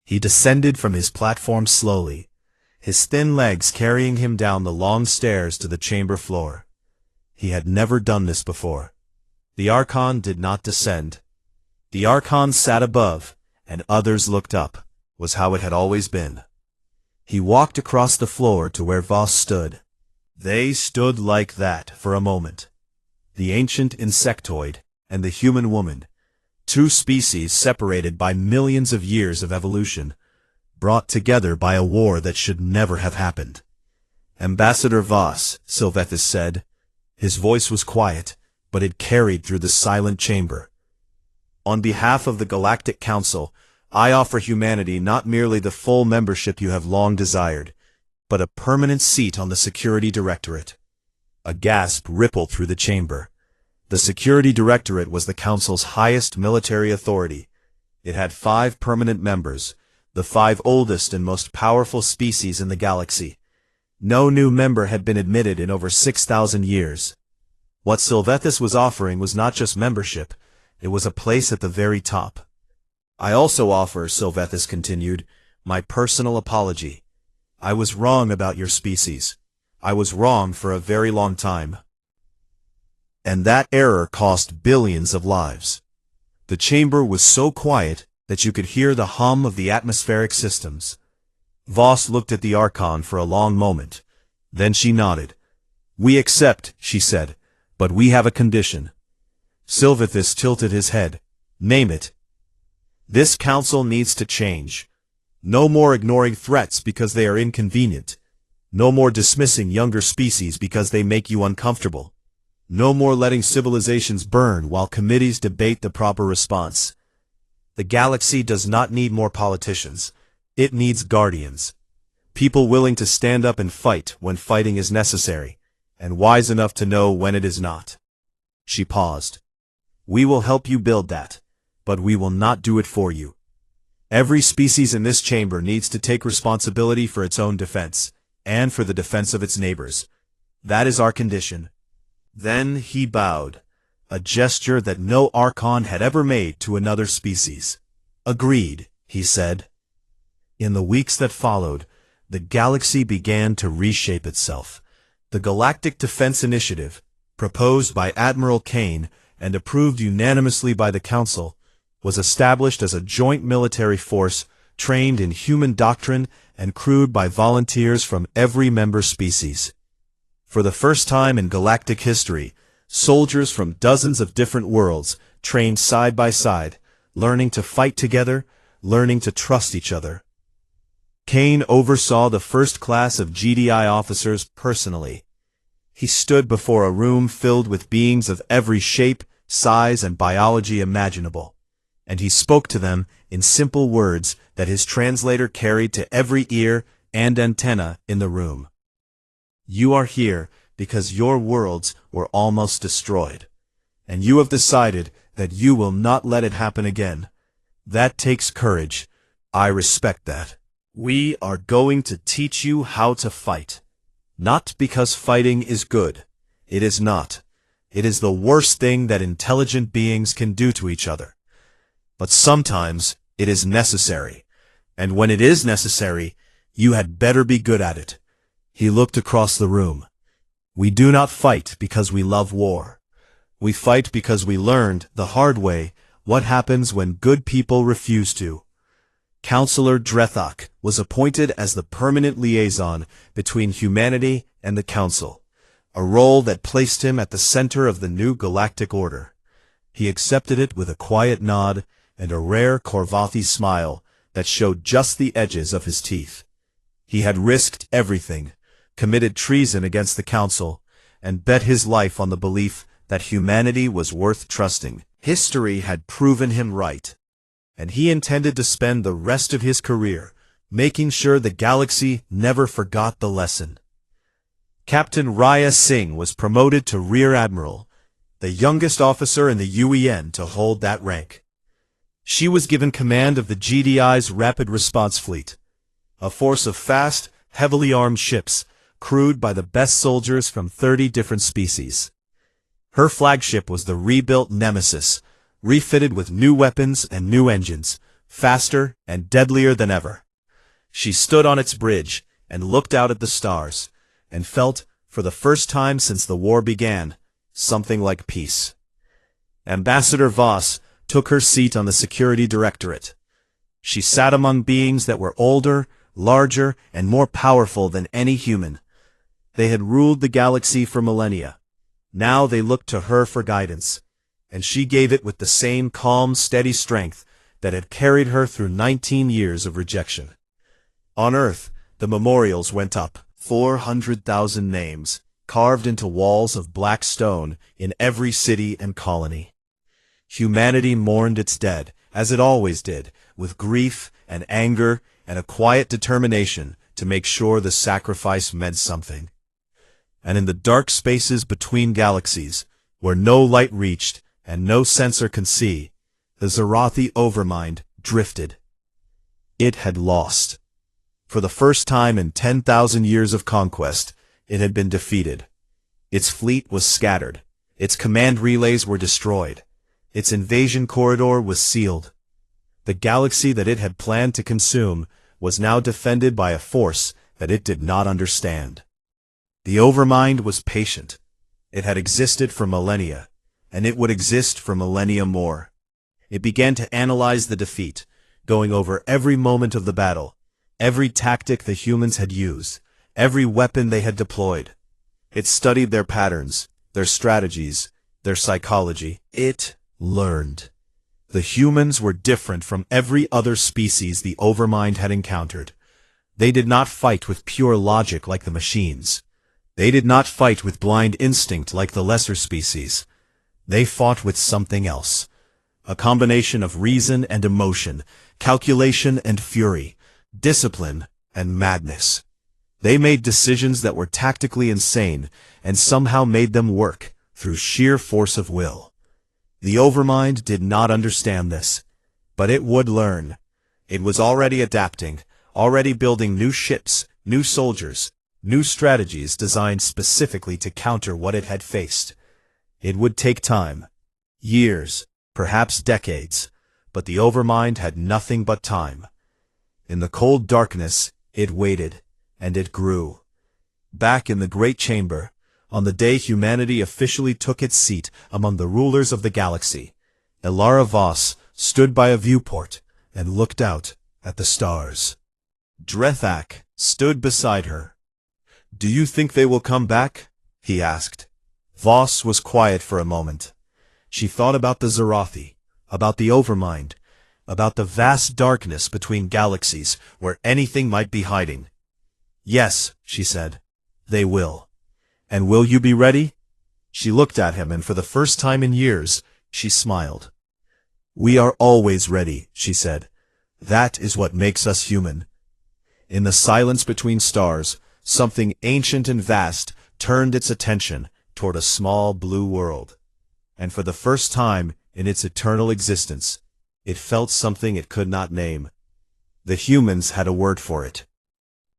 He descended from his platform slowly, his thin legs carrying him down the long stairs to the chamber floor. He had never done this before. The Archon did not descend. The Archon sat above, and others looked up, was how it had always been. He walked across the floor to where Voss stood. They stood like that for a moment. The ancient insectoid and the human woman, two species separated by millions of years of evolution, brought together by a war that should never have happened. Ambassador Voss, Sylvethis said. His voice was quiet, but it carried through the silent chamber. On behalf of the Galactic Council, I offer humanity not merely the full membership you have long desired, but a permanent seat on the Security Directorate. A gasp rippled through the chamber. The Security Directorate was the Council's highest military authority. It had 5 permanent members, the 5 oldest and most powerful species in the galaxy. No new member had been admitted in over 6,000 years. What Sylvethis was offering was not just membership, it was a place at the very top. I also offer, Sylvethis continued, my personal apology. I was wrong about your species. I was wrong for a very long time. And that error cost billions of lives. The chamber was so quiet that you could hear the hum of the atmospheric systems. Voss looked at the Archon for a long moment. Then she nodded. We accept, she said, but we have a condition. Sylvethis tilted his head. Name it. This council needs to change. No more ignoring threats because they are inconvenient. No more dismissing younger species because they make you uncomfortable. No more letting civilizations burn while committees debate the proper response. The galaxy does not need more politicians. It needs guardians. People willing to stand up and fight when fighting is necessary, and wise enough to know when it is not. She paused. We will help you build that, but we will not do it for you. Every species in this chamber needs to take responsibility for its own defense, and for the defense of its neighbors. That is our condition. Then he bowed, a gesture that no Archon had ever made to another species. Agreed, he said. In the weeks that followed, the galaxy began to reshape itself. The Galactic Defense Initiative, proposed by Admiral Kane and approved unanimously by the Council, was established as a joint military force trained in human doctrine and crewed by volunteers from every member species. For the first time in galactic history, soldiers from dozens of different worlds trained side by side, learning to fight together, learning to trust each other. Kane oversaw the first class of GDI officers personally. He stood before a room filled with beings of every shape, size, and biology imaginable, and he spoke to them in simple words that his translator carried to every ear and antenna in the room. You are here because your worlds were almost destroyed, and you have decided that you will not let it happen again. That takes courage. I respect that. We are going to teach you how to fight. Not because fighting is good. It is not. It is the worst thing that intelligent beings can do to each other. But sometimes it is necessary. And when it is necessary, you had better be good at it. He looked across the room. We do not fight because we love war. We fight because we learned the hard way what happens when good people refuse to. Counselor Drethok was appointed as the permanent liaison between humanity and the Council, a role that placed him at the center of the new galactic order. He accepted it with a quiet nod and a rare Korvathi smile that showed just the edges of his teeth. He had risked everything, committed treason against the Council, and bet his life on the belief that humanity was worth trusting. History had proven him right, and he intended to spend the rest of his career making sure the galaxy never forgot the lesson. Captain Raya Singh was promoted to Rear Admiral, the youngest officer in the UEN to hold that rank. She was given command of the GDI's Rapid Response Fleet, a force of fast, heavily armed ships crewed by the best soldiers from 30 different species. Her flagship was the rebuilt Nemesis, refitted with new weapons and new engines, faster and deadlier than ever. She stood on its bridge and looked out at the stars, and felt, for the first time since the war began, something like peace. Ambassador Voss took her seat on the security directorate. She sat among beings that were older, larger, and more powerful than any human. They had ruled the galaxy for millennia. Now they looked to her for guidance, and she gave it with the same calm, steady strength that had carried her through 19 years of rejection. On Earth, the memorials went up, 400,000 names, carved into walls of black stone in every city and colony. Humanity mourned its dead, as it always did, with grief and anger and a quiet determination to make sure the sacrifice meant something. And in the dark spaces between galaxies, where no light reached and no sensor can see, the Zarathi overmind drifted. It had lost. For the first time in 10,000 years of conquest, it had been defeated. Its fleet was scattered. Its command relays were destroyed. Its invasion corridor was sealed. The galaxy that it had planned to consume was now defended by a force that it did not understand. The Overmind was patient. It had existed for millennia, and it would exist for millennia more. It began to analyze the defeat, going over every moment of the battle, every tactic the humans had used, every weapon they had deployed. It studied their patterns, their strategies, their psychology. It learned. The humans were different from every other species the Overmind had encountered. They did not fight with pure logic like the machines. They did not fight with blind instinct like the lesser species. They fought with something else. A combination of reason and emotion, calculation and fury, discipline and madness. They made decisions that were tactically insane and somehow made them work through sheer force of will. The Overmind did not understand this, but it would learn. It was already adapting, already building new ships, new soldiers, new strategies designed specifically to counter what it had faced. It would take time, years, perhaps decades, but the Overmind had nothing but time. In the cold darkness, it waited, and it grew. Back in the Great Chamber, on the day humanity officially took its seat among the rulers of the galaxy, Elara Voss stood by a viewport and looked out at the stars. Drethak stood beside her. "Do you think they will come back?" he asked. Voss was quiet for a moment. She thought about the Zarathi, about the Overmind, about the vast darkness between galaxies where anything might be hiding. "Yes," she said, "they will." "And will you be ready?" She looked at him, and for the first time in years, she smiled. "We are always ready," she said. "That is what makes us human." In the silence between stars, something ancient and vast turned its attention toward a small blue world. And for the first time in its eternal existence, it felt something it could not name. The humans had a word for it.